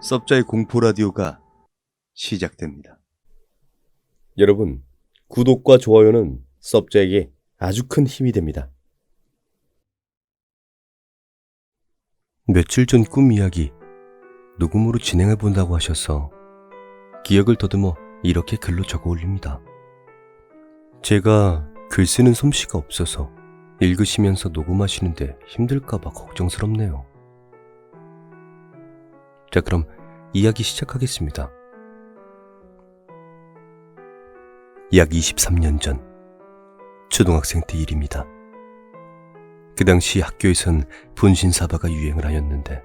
섭자의 공포라디오가 시작됩니다. 여러분, 구독과 좋아요는 섭자에게 아주 큰 힘이 됩니다. 며칠 전 꿈 이야기 녹음으로 진행해 본다고 하셔서 기억을 더듬어 이렇게 글로 적어 올립니다. 제가 글 쓰는 솜씨가 없어서 읽으시면서 녹음하시는데 힘들까봐 걱정스럽네요. 자, 그럼 이야기 시작하겠습니다. 약 23년 전 초등학생 때 일입니다. 그 당시 학교에선 분신사바가 유행을 하였는데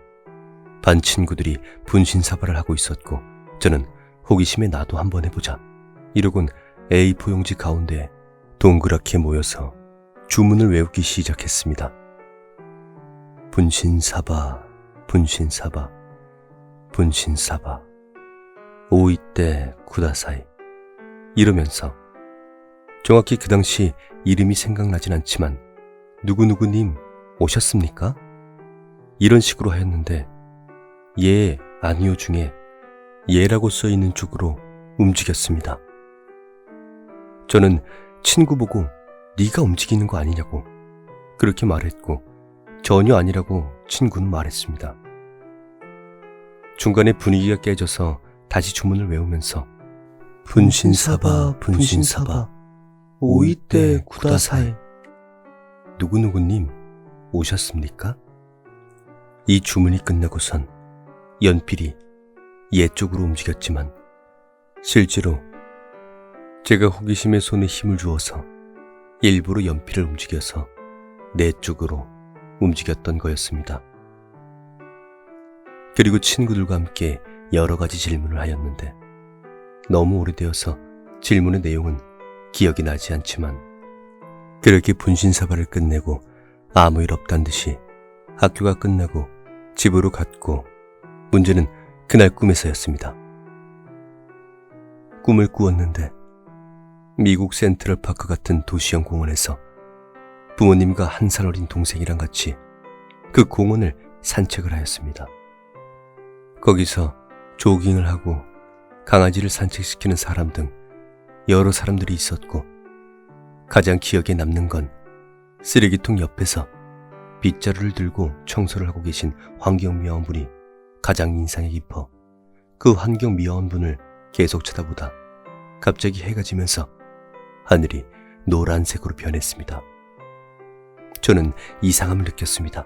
반 친구들이 분신사바를 하고 있었고 저는 호기심에 나도 한번 해보자 이러곤 A4 용지 가운데 동그랗게 모여서 주문을 외우기 시작했습니다. 분신사바, 분신사바, 분신사바, 오이떼 구다사이 이러면서 정확히 그 당시 이름이 생각나진 않지만 누구누구님 오셨습니까? 이런 식으로 하였는데 예, 아니요 중에 예라고 써있는 쪽으로 움직였습니다. 저는 친구 보고 네가 움직이는 거 아니냐고 그렇게 말했고 전혀 아니라고 친구는 말했습니다. 중간에 분위기가 깨져서 다시 주문을 외우면서 분신사바, 분신사바, 오이떼 구다사이 누구누구님 오셨습니까? 이 주문이 끝나고선 연필이 예 쪽으로 움직였지만 실제로 제가 호기심에 손에 힘을 주어서 일부러 연필을 움직여서 네 쪽으로 움직였던 거였습니다. 그리고 친구들과 함께 여러 가지 질문을 하였는데 너무 오래되어서 질문의 내용은 기억이 나지 않지만 그렇게 분신사바를 끝내고 아무 일 없단 듯이 학교가 끝나고 집으로 갔고 문제는 그날 꿈에서였습니다. 꿈을 꾸었는데 미국 센트럴파크 같은 도시형 공원에서 부모님과 한 살 어린 동생이랑 같이 그 공원을 산책을 하였습니다. 거기서 조깅을 하고 강아지를 산책시키는 사람 등 여러 사람들이 있었고 가장 기억에 남는 건 쓰레기통 옆에서 빗자루를 들고 청소를 하고 계신 환경미화원분이 가장 인상이 깊어 그 환경미화원분을 계속 쳐다보다 갑자기 해가 지면서 하늘이 노란색으로 변했습니다. 저는 이상함을 느꼈습니다.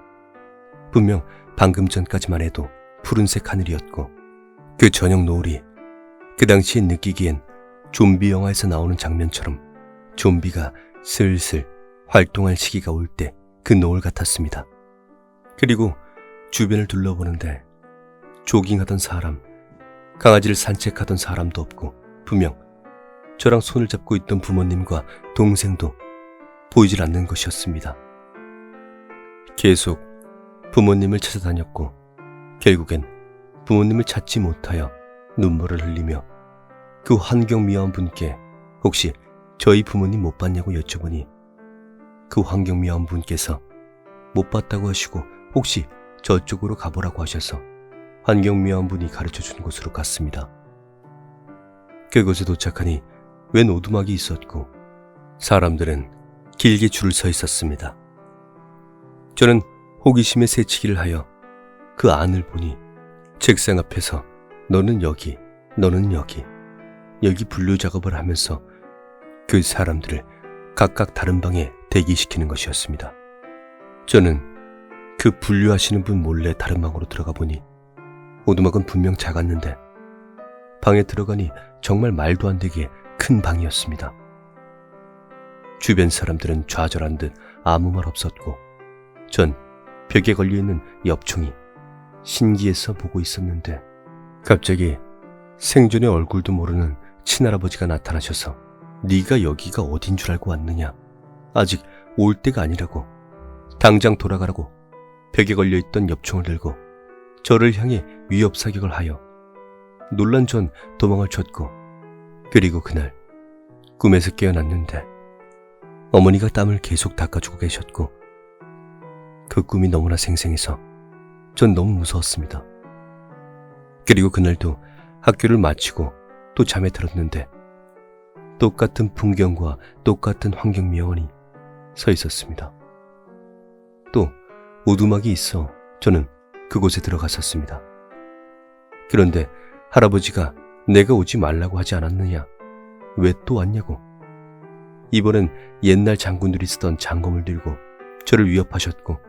분명 방금 전까지만 해도 푸른색 하늘이었고 그 저녁 노을이 그 당시에 느끼기엔 좀비 영화에서 나오는 장면처럼 좀비가 슬슬 활동할 시기가 올 때 그 노을 같았습니다. 그리고 주변을 둘러보는데 조깅하던 사람, 강아지를 산책하던 사람도 없고 분명 저랑 손을 잡고 있던 부모님과 동생도 보이질 않는 것이었습니다. 계속 부모님을 찾아다녔고 결국엔 부모님을 찾지 못하여 눈물을 흘리며 그 환경미화원분께 혹시 저희 부모님 못 봤냐고 여쭤보니 그 환경미화원분께서 못 봤다고 하시고 혹시 저쪽으로 가보라고 하셔서 환경미화원분이 가르쳐준 곳으로 갔습니다. 그곳에 도착하니 웬 오두막이 있었고 사람들은 길게 줄을 서 있었습니다. 저는 호기심에 새치기를 하여 그 안을 보니 책상 앞에서 너는 여기, 너는 여기, 여기 분류 작업을 하면서 그 사람들을 각각 다른 방에 대기시키는 것이었습니다. 저는 그 분류하시는 분 몰래 다른 방으로 들어가 보니 오두막은 분명 작았는데 방에 들어가니 정말 말도 안 되게 큰 방이었습니다. 주변 사람들은 좌절한 듯 아무 말 없었고 전 벽에 걸려있는 엽총이 신기해서 보고 있었는데 갑자기 생전에 얼굴도 모르는 친할아버지가 나타나셔서 네가 여기가 어딘 줄 알고 왔느냐, 아직 올 때가 아니라고, 당장 돌아가라고 벽에 걸려있던 엽총을 들고 저를 향해 위협사격을 하여 놀란 전 도망을 쳤고 그리고 그날 꿈에서 깨어났는데 어머니가 땀을 계속 닦아주고 계셨고 그 꿈이 너무나 생생해서 전 너무 무서웠습니다. 그리고 그날도 학교를 마치고 또 잠에 들었는데 똑같은 풍경과 똑같은 환경미화원이 서 있었습니다. 또 오두막이 있어 저는 그곳에 들어갔었습니다. 그런데 할아버지가 내가 오지 말라고 하지 않았느냐, 왜 또 왔냐고, 이번엔 옛날 장군들이 쓰던 장검을 들고 저를 위협하셨고,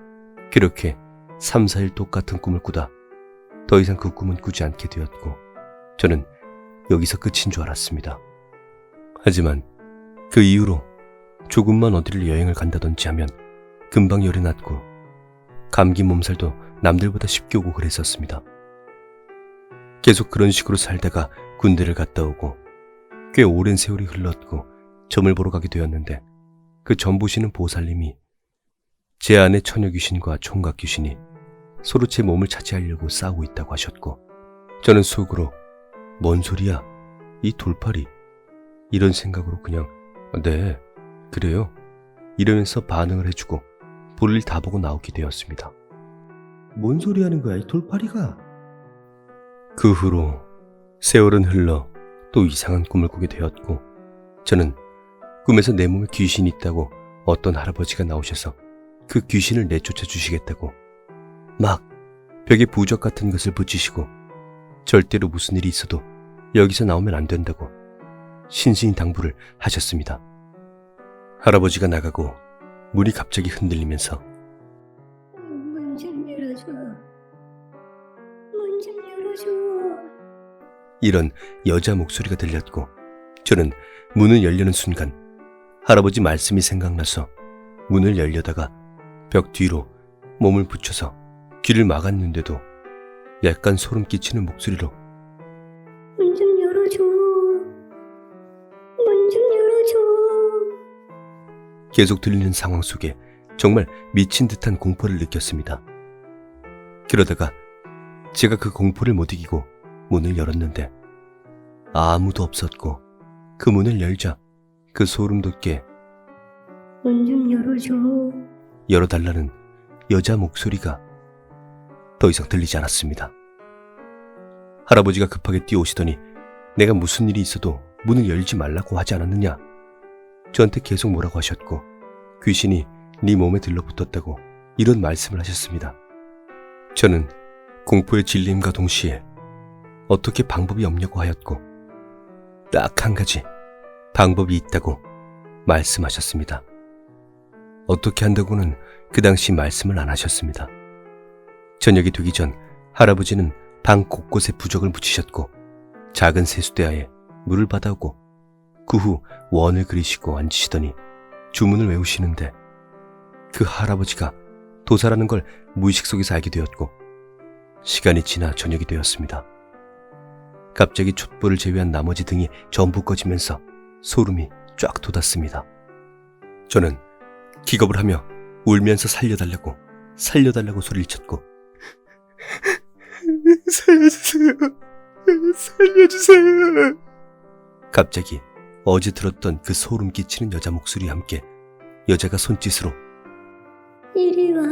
그렇게 3, 4일 똑같은 꿈을 꾸다 더 이상 그 꿈은 꾸지 않게 되었고, 저는 여기서 끝인 줄 알았습니다. 하지만 그 이후로 조금만 어디를 여행을 간다든지 하면 금방 열이 났고, 감기 몸살도 남들보다 쉽게 오고 그랬었습니다. 계속 그런 식으로 살다가 군대를 갔다 오고 꽤 오랜 세월이 흘렀고 점을 보러 가게 되었는데, 그 점 보시는 보살님이 제 안의 처녀 귀신과 총각 귀신이 서로 제 몸을 차지하려고 싸우고 있다고 하셨고, 저는 속으로 뭔 소리야, 이 돌팔이, 이런 생각으로 그냥 네 그래요 이러면서 반응을 해주고 볼일 다 보고 나오게 되었습니다. 뭔 소리 하는 거야, 이 돌팔이가? 그 후로 세월은 흘러 또 이상한 꿈을 꾸게 되었고, 저는 꿈에서 내 몸에 귀신이 있다고 어떤 할아버지가 나오셔서 그 귀신을 내쫓아 주시겠다고 막 벽에 부적 같은 것을 붙이시고, 절대로 무슨 일이 있어도 여기서 나오면 안 된다고 신신당부를 하셨습니다. 할아버지가 나가고 문이 갑자기 흔들리면서 문 좀 열어줘. 문 좀 열어줘. 이런 여자 목소리가 들렸고, 저는 문을 열려는 순간 할아버지 말씀이 생각나서 문을 열려다가 벽 뒤로 몸을 붙여서 귀를 막았는데도 약간 소름 끼치는 목소리로 문 좀 열어줘. 문 좀 열어줘. 계속 들리는 상황 속에 정말 미친 듯한 공포를 느꼈습니다. 그러다가 제가 그 공포를 못 이기고 문을 열었는데 아무도 없었고, 그 문을 열자 그 소름 돋게 문 좀 열어줘. 열어달라는 여자 목소리가 더 이상 들리지 않았습니다. 할아버지가 급하게 뛰어오시더니 내가 무슨 일이 있어도 문을 열지 말라고 하지 않았느냐, 저한테 계속 뭐라고 하셨고, 귀신이 네 몸에 들러붙었다고 이런 말씀을 하셨습니다. 저는 공포에 질림과 동시에 어떻게 방법이 없냐고 하였고, 딱 한 가지 방법이 있다고 말씀하셨습니다. 어떻게 한다고는 그 당시 말씀을 안 하셨습니다. 저녁이 되기 전 할아버지는 방 곳곳에 부적을 붙이셨고, 작은 세수대야에 물을 받아오고, 그 후 원을 그리시고 앉으시더니 주문을 외우시는데, 그 할아버지가 도사라는 걸 무의식 속에서 알게 되었고, 시간이 지나 저녁이 되었습니다. 갑자기 촛불을 제외한 나머지 등이 전부 꺼지면서 소름이 쫙 돋았습니다. 저는 기겁을 하며 울면서 살려달라고 소리를 쳤고 살려주세요. 갑자기 어제 들었던 그 소름 끼치는 여자 목소리와 함께 여자가 손짓으로 이리 와.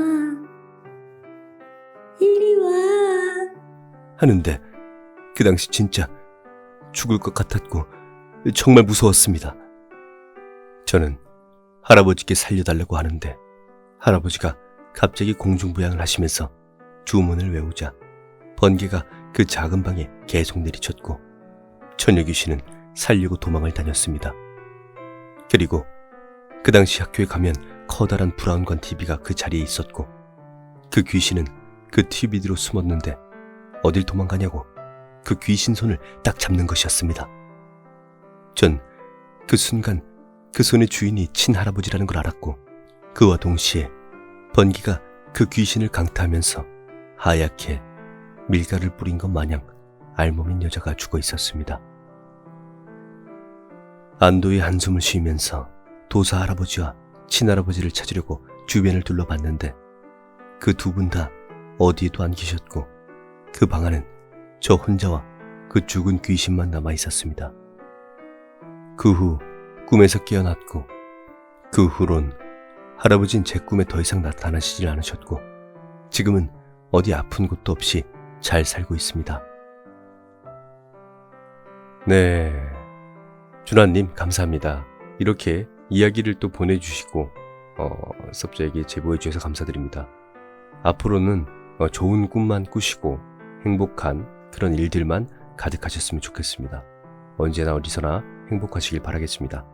이리 와. 하는데, 그 당시 진짜 죽을 것 같았고 정말 무서웠습니다. 저는 할아버지께 살려달라고 하는데 할아버지가 갑자기 공중부양을 하시면서 주문을 외우자 번개가 그 작은 방에 계속 내리쳤고, 처녀 귀신은 살려고 도망을 다녔습니다. 그리고 그 당시 학교에 가면 커다란 브라운관 TV가 그 자리에 있었고, 그 귀신은 그 TV 뒤로 숨었는데 어딜 도망가냐고 그 귀신 손을 딱 잡는 것이었습니다. 전 그 순간 그 손의 주인이 친할아버지라는 걸 알았고, 그와 동시에 번개가 그 귀신을 강타하면서 하얗게 밀가루를 뿌린 것 마냥 알몸인 여자가 죽어 있었습니다. 안도의 한숨을 쉬면서 도사 할아버지와 친할아버지를 찾으려고 주변을 둘러봤는데 그 두 분 다 어디에도 안 계셨고, 그 방 안은 저 혼자와 그 죽은 귀신만 남아 있었습니다. 그 후 꿈에서 깨어났고, 그 후론 할아버지는 제 꿈에 더 이상 나타나시질 않으셨고, 지금은 어디 아픈 곳도 없이 잘 살고 있습니다. 네. 준하님, 감사합니다. 이렇게 이야기를 또 보내주시고, 섭자에게 제보해주셔서 감사드립니다. 앞으로는 좋은 꿈만 꾸시고 행복한 그런 일들만 가득하셨으면 좋겠습니다. 언제나 어디서나 행복하시길 바라겠습니다.